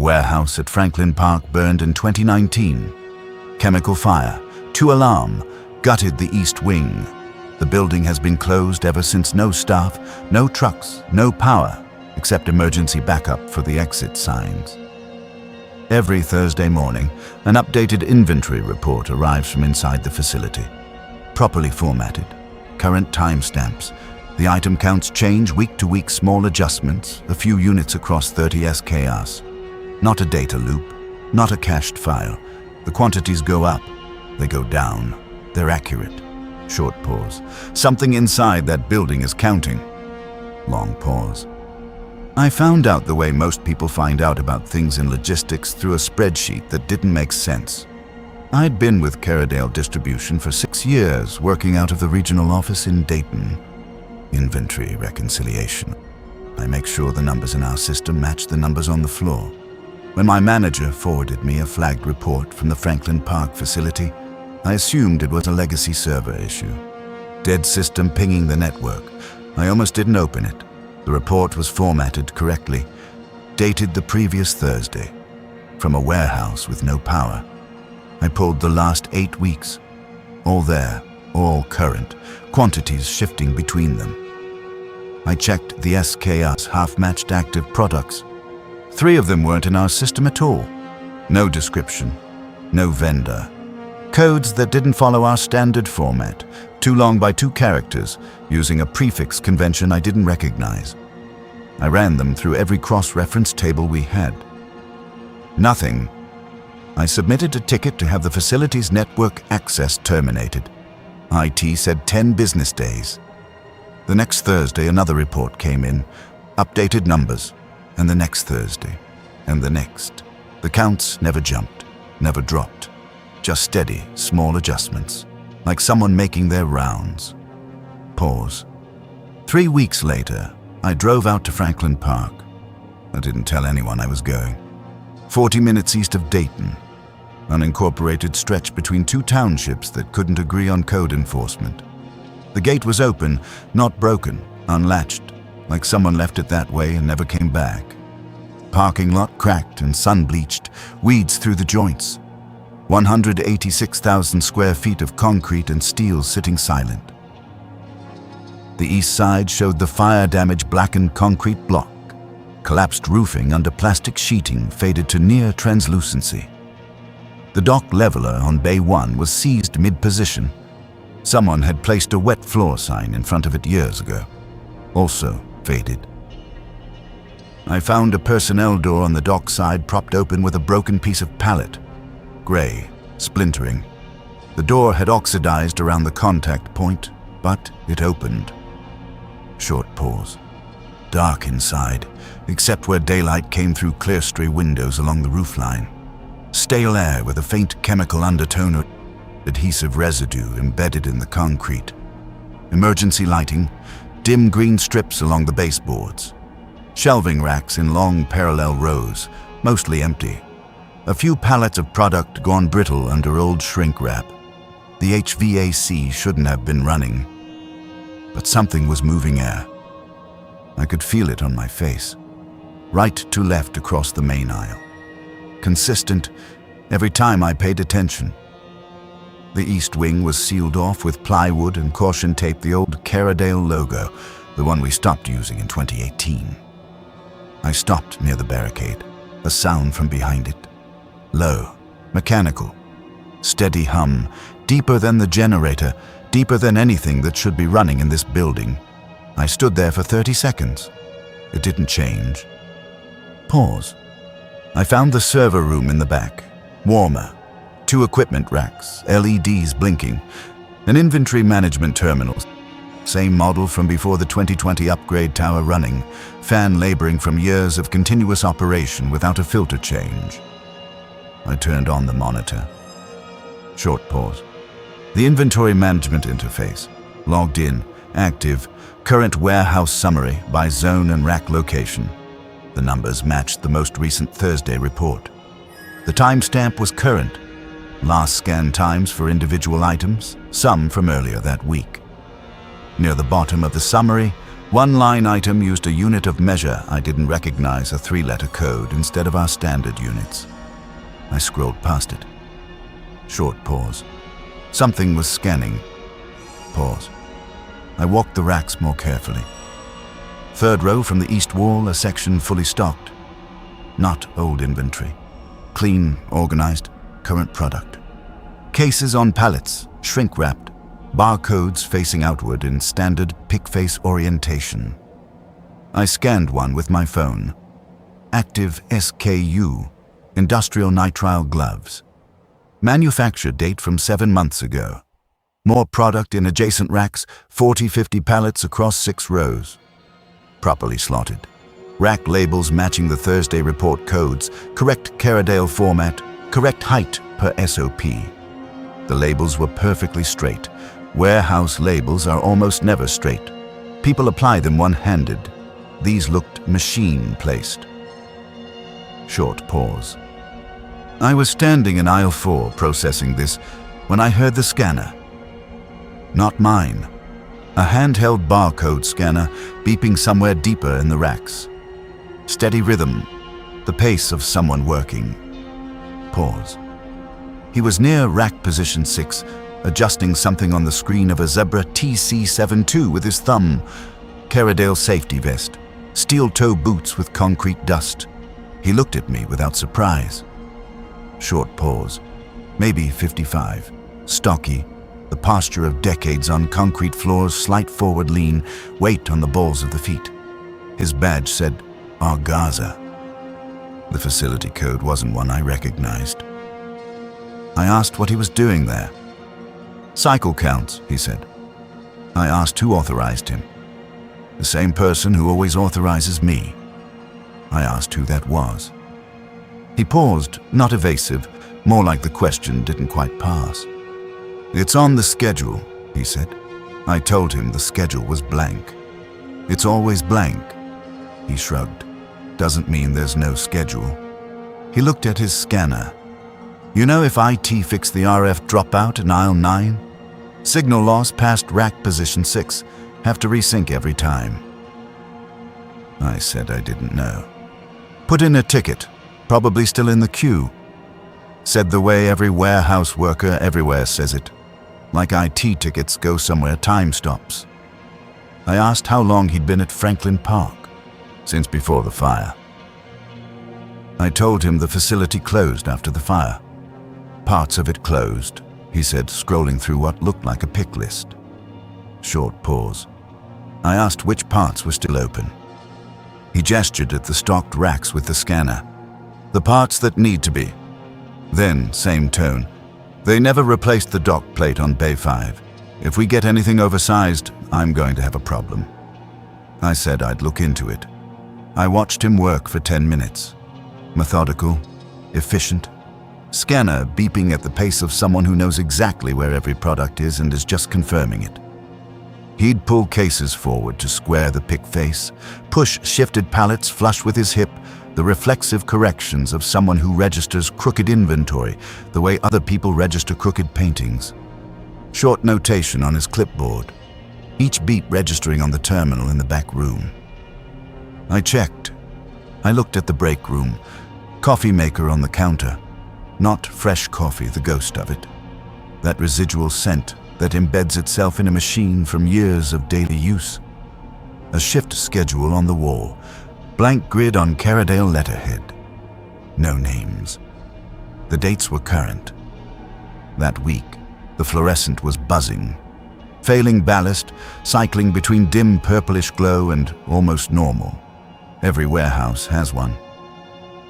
The warehouse at Franklin Park burned in 2019. Chemical fire, 2 alarm, gutted the east wing. The building has been closed ever since. No staff, no trucks, no power, except emergency backup for the exit signs. Every Thursday morning, an updated inventory report arrives from inside the facility. Properly formatted, current timestamps. The item counts change week to week, small adjustments, a few units across 30 SKUs. Not a data loop, not a cached file. The quantities go up, they go down. They're accurate. Short pause. Something inside that building is counting. Long pause. I found out the way most people find out about things in logistics, through a spreadsheet that didn't make sense. I'd been with Caradale Distribution for 6 years, working out of the regional office in Dayton. Inventory reconciliation. I make sure the numbers in our system match the numbers on the floor. When my manager forwarded me a flagged report from the Franklin Park facility, I assumed it was a legacy server issue. Dead system pinging the network. I almost didn't open it. The report was formatted correctly, dated the previous Thursday, from a warehouse with no power. I pulled the last 8 weeks. All there, all current, quantities shifting between them. I checked the SKUs, half-matched active products. 3 of them weren't in our system at all. No description, no vendor. Codes that didn't follow our standard format, too long by 2 characters, using a prefix convention I didn't recognize. I ran them through every cross-reference table we had. Nothing. I submitted a ticket to have the facility's network access terminated. IT said 10 business days. The next Thursday, another report came in, updated numbers, and the next Thursday, and the next. The counts never jumped, never dropped. Just steady, small adjustments, like someone making their rounds. Pause. 3 weeks later, I drove out to Franklin Park. I didn't tell anyone I was going. 40 minutes east of Dayton, unincorporated stretch between 2 townships that couldn't agree on code enforcement. The gate was open, not broken, unlatched, like someone left it that way and never came back. Parking lot cracked and sun-bleached, weeds through the joints. 186,000 square feet of concrete and steel sitting silent. The east side showed the fire-damaged blackened concrete block. Collapsed roofing under plastic sheeting faded to near translucency. The dock leveler on Bay 1 was seized mid-position. Someone had placed a wet floor sign in front of it years ago. Also faded. I found a personnel door on the dock side propped open with a broken piece of pallet. Gray, splintering. The door had oxidized around the contact point, but it opened. Short pause. Dark inside, except where daylight came through clerestory windows along the roofline. Stale air with a faint chemical undertone or adhesive residue embedded in the concrete. Emergency lighting, dim green strips along the baseboards. Shelving racks in long parallel rows, mostly empty. A few pallets of product gone brittle under old shrink wrap. The HVAC shouldn't have been running. But something was moving air. I could feel it on my face. Right to left across the main aisle. Consistent every time I paid attention. The east wing was sealed off with plywood and caution tape, the old Caradale logo, the one we stopped using in 2018. I stopped near the barricade, a sound from behind it. Low, mechanical, steady hum, deeper than the generator, deeper than anything that should be running in this building. I stood there for 30 seconds. It didn't change. Pause. I found the server room in the back. Warmer. 2 equipment racks, LEDs blinking, an inventory management terminal. Same model from before the 2020 upgrade tower running, fan laboring from years of continuous operation without a filter change. I turned on the monitor. Short pause. The inventory management interface. Logged in, active, current warehouse summary by zone and rack location. The numbers matched the most recent Thursday report. The timestamp was current. Last scan times for individual items, some from earlier that week. Near the bottom of the summary, One line item used a unit of measure I didn't recognize, a 3-letter code instead of our standard units. I scrolled past it. Short pause. Something was scanning. Pause. I walked the racks more carefully. Third row from the east wall, a section fully stocked. Not old inventory. Clean, organized, current product. Cases on pallets, shrink-wrapped. Barcodes facing outward in standard pick-face orientation. I scanned one with my phone. Active SKU, industrial nitrile gloves. Manufacture date from 7 months ago. More product in adjacent racks, 40-50 pallets across 6 rows. Properly slotted. Rack labels matching the Thursday report codes, correct Caradale format, correct height per SOP. The labels were perfectly straight. Warehouse labels are almost never straight. People apply them one-handed. These looked machine-placed. Short pause. I was standing in aisle 4 processing this when I heard the scanner. Not mine. A handheld barcode scanner beeping somewhere deeper in the racks. Steady rhythm, the pace of someone working. Pause. He was near rack position 6, adjusting something on the screen of a Zebra TC72 with his thumb. Caradale safety vest, steel-toe boots with concrete dust. He looked at me without surprise. Short pause. Maybe 55. Stocky, the posture of decades on concrete floors, slight forward lean, weight on the balls of the feet. His badge said, Garza. The facility code wasn't one I recognized. I asked what he was doing there. Cycle counts, he said. I asked who authorized him. The same person who always authorizes me. I asked who that was. He paused, not evasive, more like the question didn't quite pass. It's on the schedule, he said. I told him the schedule was blank. It's always blank. He shrugged. Doesn't mean there's no schedule. He looked at his scanner. You know, if IT fixed the RF dropout in aisle 9, signal loss past rack position 6, have to resync every time. I said I didn't know. Put in a ticket, probably still in the queue. Said the way every warehouse worker everywhere says it. Like IT tickets go somewhere time stops. I asked how long he'd been at Franklin Park. Since before the fire. I told him the facility closed after the fire. Parts of it closed, he said, scrolling through what looked like a pick list. Short pause. I asked which parts were still open. He gestured at the stocked racks with the scanner. The parts that need to be. Then, same tone. They never replaced the dock plate on Bay 5. If we get anything oversized, I'm going to have a problem. I said I'd look into it. I watched him work for 10 minutes. Methodical, efficient. Scanner beeping at the pace of someone who knows exactly where every product is and is just confirming it. He'd pull cases forward to square the pick face, push shifted pallets flush with his hip, the reflexive corrections of someone who registers crooked inventory the way other people register crooked paintings. Short notation on his clipboard, each beat registering on the terminal in the back room. I checked. I looked at the break room, coffee maker on the counter. Not fresh coffee, the ghost of it. That residual scent that embeds itself in a machine from years of daily use. A shift schedule on the wall, blank grid on Caradale letterhead. No names. The dates were current. That week, the fluorescent was buzzing. Failing ballast, cycling between dim purplish glow and almost normal. Every warehouse has one.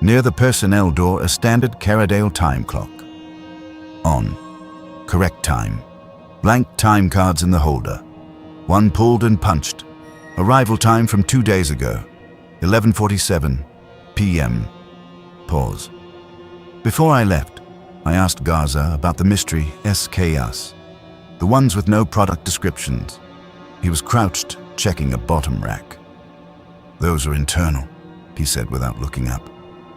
Near the personnel door, a standard Caradale time clock. On. Correct time. Blank time cards in the holder. One pulled and punched. Arrival time from 2 days ago. 11:47 p.m. Pause. Before I left, I asked Garza about the mystery SKUs. The ones with no product descriptions. He was crouched, checking a bottom rack. Those are internal, he said without looking up.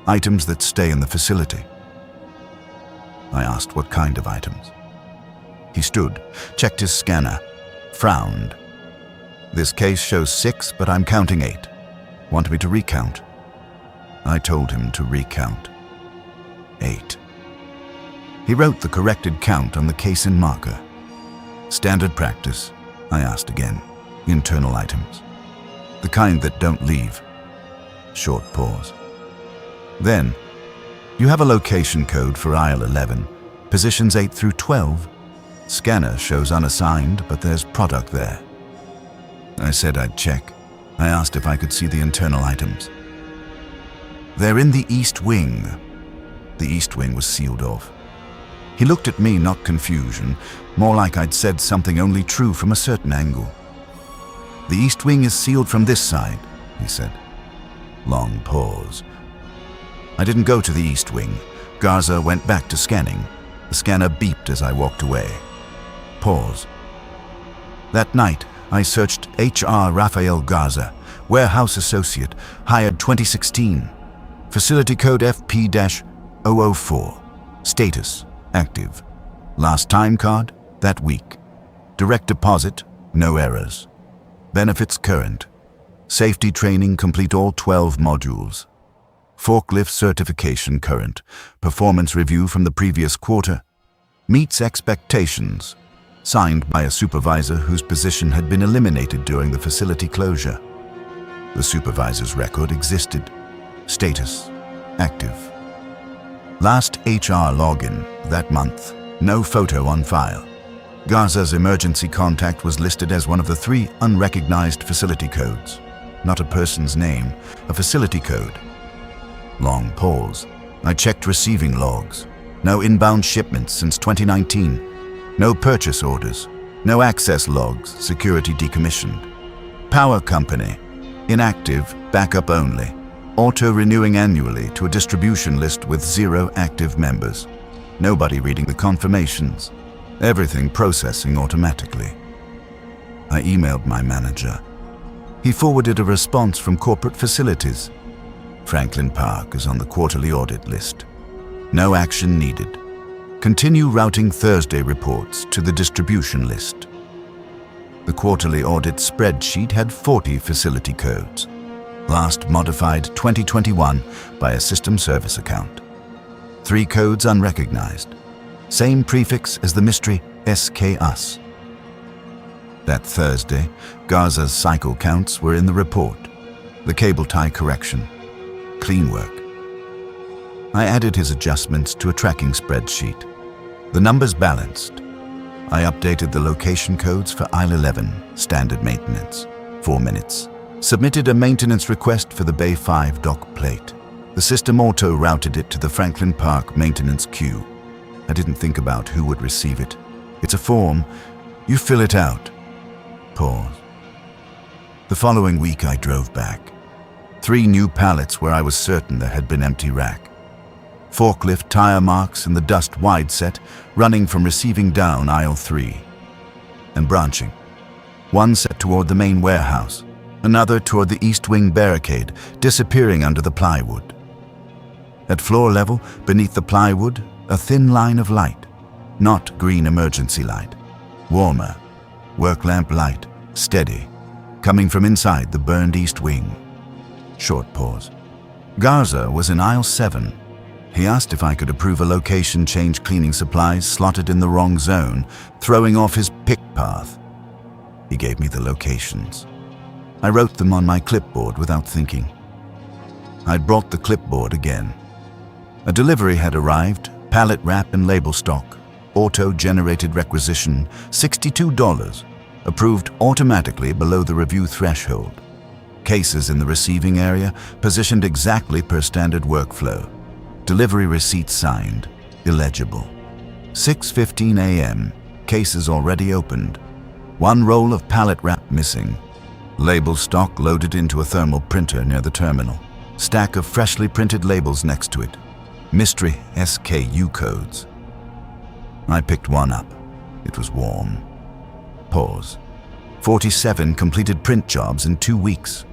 Items that stay in the facility. I asked what kind of items. He stood, checked his scanner, frowned. This case shows 6, but I'm counting 8. Want me to recount? I told him to recount. 8. He wrote the corrected count on the case in marker. Standard practice? I asked again. Internal items. The kind that don't leave. Short pause. Then, you have a location code for aisle 11, positions 8 through 12. Scanner shows unassigned, but there's product there. I said I'd check. I asked if I could see the internal items. They're in the east wing. The east wing was sealed off. He looked at me, not confusion, more like I'd said something only true from a certain angle. The east wing is sealed from this side, he said. Long pause. I didn't go to the east wing. Garza went back to scanning. The scanner beeped as I walked away. Pause. That night, I searched HR Rafael Garza, warehouse associate, hired 2016. Facility code FP-004. Status, active. Last time card, that week. Direct deposit, no errors. Benefits current. Safety training complete all 12 modules. Forklift certification current. Performance review from the previous quarter. Meets expectations. Signed by a supervisor whose position had been eliminated during the facility closure. The supervisor's record existed. Status, active. Last HR login, that month. No photo on file. Garza's emergency contact was listed as one of the 3 unrecognized facility codes. Not a person's name, a facility code. Long pause. I checked receiving logs. No inbound shipments since 2019. No purchase orders. No access logs, security decommissioned. Power company. Inactive, backup only. Auto-renewing annually to a distribution list with 0 active members. Nobody reading the confirmations. Everything processing automatically. I emailed my manager. He forwarded a response from corporate facilities. Franklin Park is on the quarterly audit list. No action needed. Continue routing Thursday reports to the distribution list. The quarterly audit spreadsheet had 40 facility codes. Last modified 2021 by a system service account. 3 codes unrecognized. Same prefix as the mystery SK-US. That Thursday, Garza's cycle counts were in the report. The cable tie correction. Clean work. I added his adjustments to a tracking spreadsheet. The numbers balanced. I updated the location codes for aisle 11, standard maintenance, 4 minutes. Submitted a maintenance request for the Bay 5 dock plate. The system auto-routed it to the Franklin Park maintenance queue. I didn't think about who would receive it. It's a form. You fill it out. Pause. The following week I drove back. 3 new pallets where I was certain there had been empty rack. Forklift tire marks in the dust wide set running from receiving down aisle 3. And branching. One set toward the main warehouse. Another toward the east wing barricade, disappearing under the plywood. At floor level, beneath the plywood, a thin line of light. Not green emergency light. Warmer. Work lamp light. Steady. Coming from inside the burned east wing. Short pause. Garza was in aisle 7. He asked if I could approve a location change cleaning supplies slotted in the wrong zone, throwing off his pick path. He gave me the locations. I wrote them on my clipboard without thinking. I'd brought the clipboard again. A delivery had arrived, pallet wrap and label stock, auto-generated requisition, $62, approved automatically below the review threshold. Cases in the receiving area, positioned exactly per standard workflow. Delivery receipt signed, illegible. 6:15 a.m., cases already opened. 1 roll of pallet wrap missing. Label stock loaded into a thermal printer near the terminal. Stack of freshly printed labels next to it. Mystery SKU codes. I picked one up. It was warm. Pause. 47 completed print jobs in 2 weeks.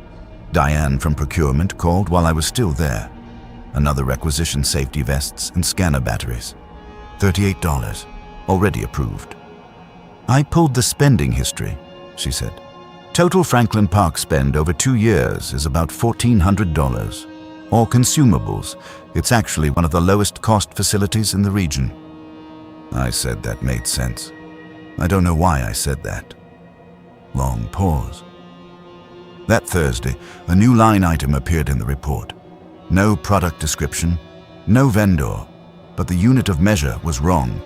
Diane from procurement called while I was still there. Another requisition safety vests and scanner batteries. $38, already approved. I pulled the spending history, she said. Total Franklin Park spend over 2 years is about $1,400. All consumables, it's actually one of the lowest cost facilities in the region. I said that made sense. I don't know why I said that. Long pause. That Thursday, a new line item appeared in the report. No product description, no vendor, but the unit of measure was wrong.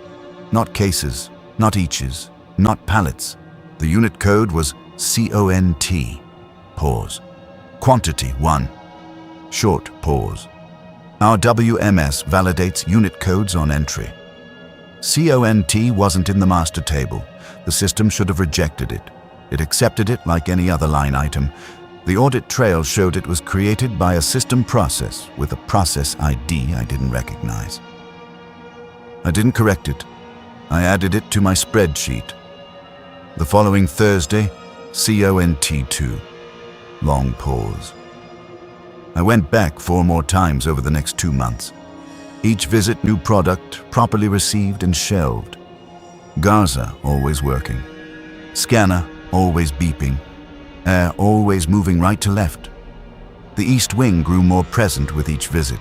Not cases, not eaches, not pallets. The unit code was CONT. Pause. Quantity 1. Short pause. Our WMS validates unit codes on entry. CONT wasn't in the master table. The system should have rejected it. It accepted it like any other line item. The audit trail showed it was created by a system process with a process ID I didn't recognize. I didn't correct it. I added it to my spreadsheet. The following Thursday, CONT2. Long pause. I went back 4 more times over the next 2 months. Each visit, new product, properly received and shelved. Garza, always working. Scanner, always beeping. Air, always moving right to left. The east wing grew more present with each visit.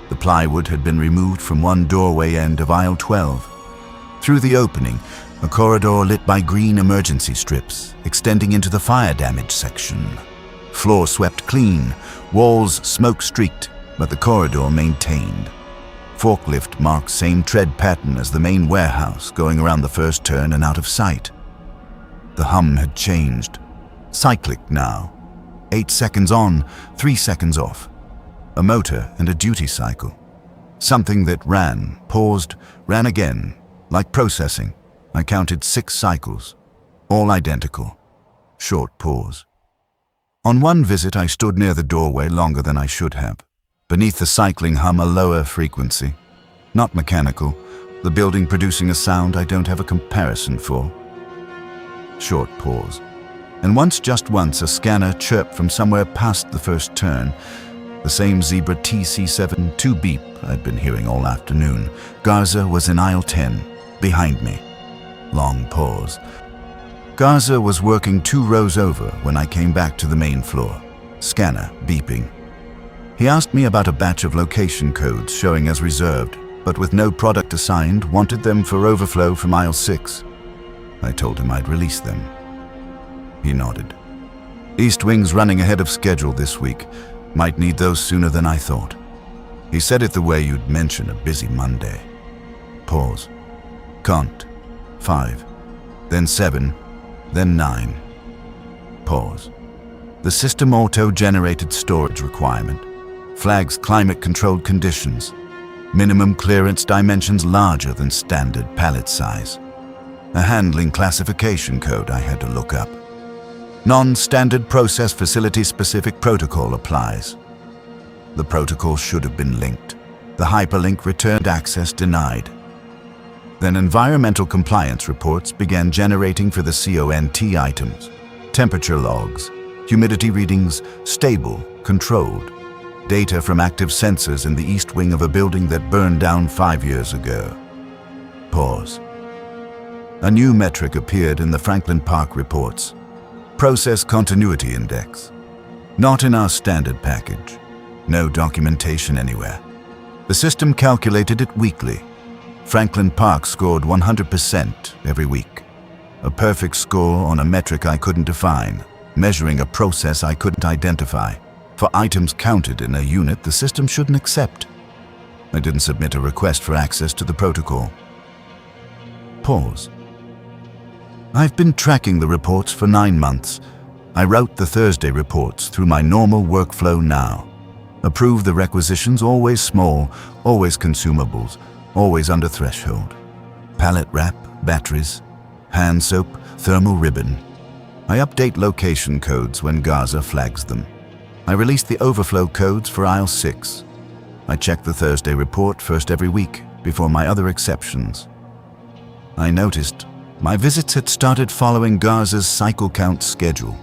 The plywood had been removed from one doorway end of aisle 12. Through the opening, a corridor lit by green emergency strips, extending into the fire damage section. Floor swept clean, walls smoke-streaked, but the corridor maintained. Forklift marked same tread pattern as the main warehouse, going around the first turn and out of sight. The hum had changed. Cyclic now. 8 seconds on, 3 seconds off. A motor and a duty cycle. Something that ran, paused, ran again. Like processing. I counted 6 cycles. All identical. Short pause. On one visit, I stood near the doorway longer than I should have. Beneath the cycling hum, a lower frequency. Not mechanical. The building producing a sound I don't have a comparison for. Short pause. And just once, a scanner chirped from somewhere past the first turn. The same Zebra TC72 beep I'd been hearing all afternoon. Garza was in aisle 10, behind me. Long pause. Garza was working 2 rows over when I came back to the main floor. Scanner beeping. He asked me about a batch of location codes showing as reserved, but with no product assigned, wanted them for overflow from aisle 6. I told him I'd release them. He nodded. East Wing's running ahead of schedule this week. Might need those sooner than I thought. He said it the way you'd mention a busy Monday. Pause. CONT. 5. Then 7. Then 9. Pause. The system auto-generated storage requirement. Flags climate-controlled conditions. Minimum clearance dimensions larger than standard pallet size. A handling classification code I had to look up. Non-standard process facility-specific protocol applies. The protocol should have been linked. The hyperlink returned access denied. Then environmental compliance reports began generating for the CONT items. Temperature logs, humidity readings, stable, controlled. Data from active sensors in the east wing of a building that burned down 5 years ago. Pause. A new metric appeared in the Franklin Park reports. Process Continuity Index. Not in our standard package. No documentation anywhere. The system calculated it weekly. Franklin Park scored 100% every week. A perfect score on a metric I couldn't define, measuring a process I couldn't identify. For items counted in a unit the system shouldn't accept. I didn't submit a request for access to the protocol. Pause. I've been tracking the reports for 9 months. I route the Thursday reports through my normal workflow now. Approve the requisitions, always small, always consumables, always under threshold. Pallet wrap, batteries, hand soap, thermal ribbon. I update location codes when Garza flags them. I release the overflow codes for aisle 6. I check the Thursday report first every week before my other exceptions. I noticed my visits had started following Garza's cycle count schedule,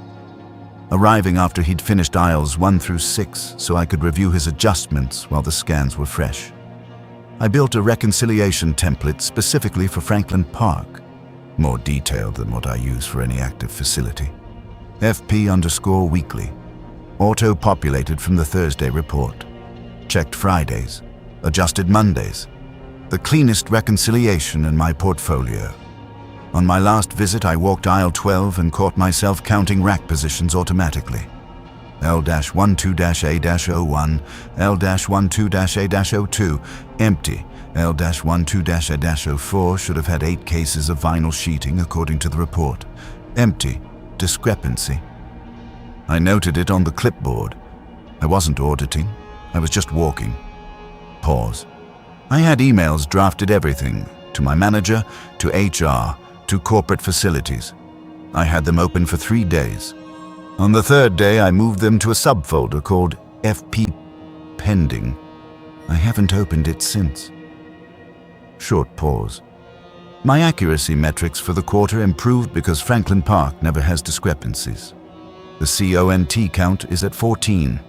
arriving after he'd finished aisles 1 through 6 so I could review his adjustments while the scans were fresh. I built a reconciliation template specifically for Franklin Park, more detailed than what I use for any active facility. FP_weekly. Auto-populated from the Thursday report. Checked Fridays. Adjusted Mondays. The cleanest reconciliation in my portfolio. On my last visit, I walked aisle 12 and caught myself counting rack positions automatically. L-12-A-01, L-12-A-02, empty. L-12-A-04 should have had 8 cases of vinyl sheeting according to the report. Empty. Discrepancy. I noted it on the clipboard. I wasn't auditing. I was just walking. Pause. I had emails drafted everything, to my manager, to HR, to corporate facilities. I had them open for 3 days. On the 3rd day, I moved them to a subfolder called FP Pending. I haven't opened it since. Short pause. My accuracy metrics for the quarter improved because Franklin Park never has discrepancies. The CONT count is at 14.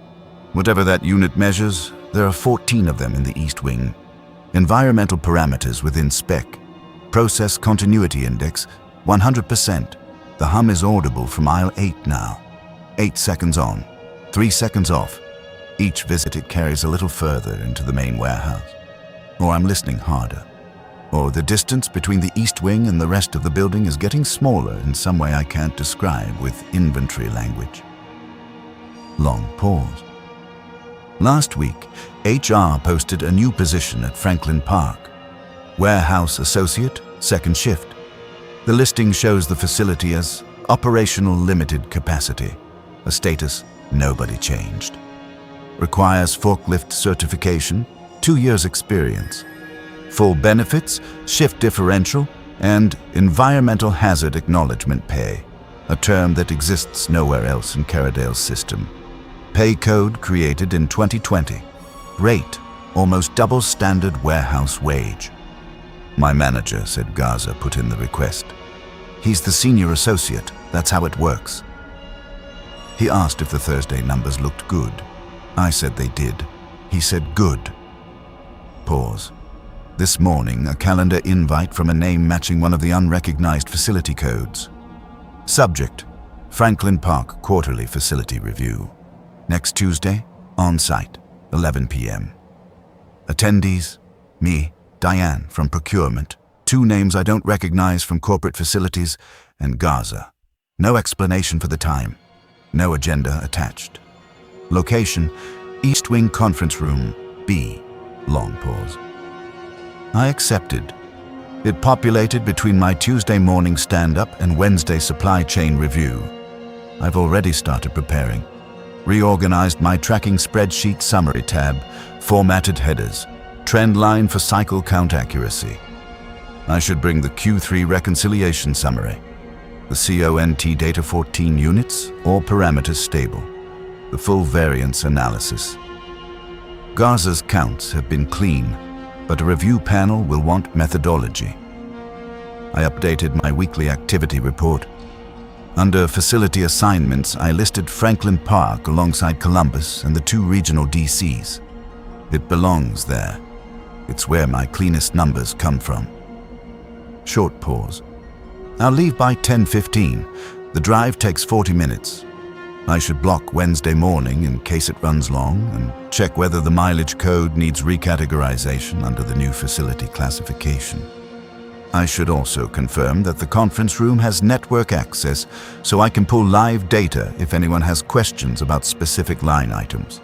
Whatever that unit measures, there are 14 of them in the East Wing. Environmental parameters within spec. Process continuity index, 100%. The hum is audible from aisle 8 now. 8 seconds on, 3 seconds off. Each visit it carries a little further into the main warehouse. Or I'm listening harder. Or the distance between the East Wing and the rest of the building is getting smaller in some way I can't describe with inventory language. Long pause. Last week, HR posted a new position at Franklin Park. Warehouse Associate, 2nd shift. The listing shows the facility as Operational Limited Capacity. A status nobody changed. Requires forklift certification, 2 years experience. Full benefits, shift differential, and environmental hazard acknowledgement pay, a term that exists nowhere else in Caradale's system. Pay code created in 2020. Rate, almost double standard warehouse wage. My manager said Garza put in the request. He's the senior associate, that's how it works. He asked if the Thursday numbers looked good. I said they did. He said good. Pause. This morning, a calendar invite from a name matching one of the unrecognized facility codes. Subject, Franklin Park Quarterly Facility Review. Next Tuesday, on-site, 11 p.m. Attendees, me, Diane from procurement, 2 names I don't recognize from corporate facilities, and Garza. No explanation for the time. No agenda attached. Location, East Wing Conference Room, B. Long pause. I accepted. It populated between my Tuesday morning stand-up and Wednesday supply chain review. I've already started preparing. Reorganized my tracking spreadsheet summary tab, formatted headers, trend line for cycle count accuracy. I should bring the Q3 reconciliation summary. The CONT data 14 units, all parameters stable. The full variance analysis. Garza's counts have been clean, but a review panel will want methodology. I updated my weekly activity report. Under facility assignments, I listed Franklin Park alongside Columbus and the 2 regional DCs. It belongs there. It's where my cleanest numbers come from. Short pause. I'll leave by 10:15. The drive takes 40 minutes. I should block Wednesday morning in case it runs long and check whether the mileage code needs recategorization under the new facility classification. I should also confirm that the conference room has network access so I can pull live data if anyone has questions about specific line items.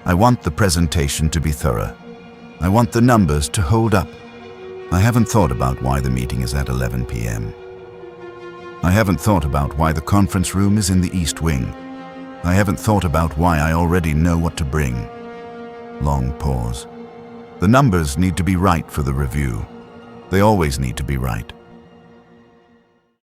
I want the presentation to be thorough. I want the numbers to hold up. I haven't thought about why the meeting is at 11 p.m. I haven't thought about why the conference room is in the East Wing. I haven't thought about why I already know what to bring. Long pause. The numbers need to be right for the review. They always need to be right.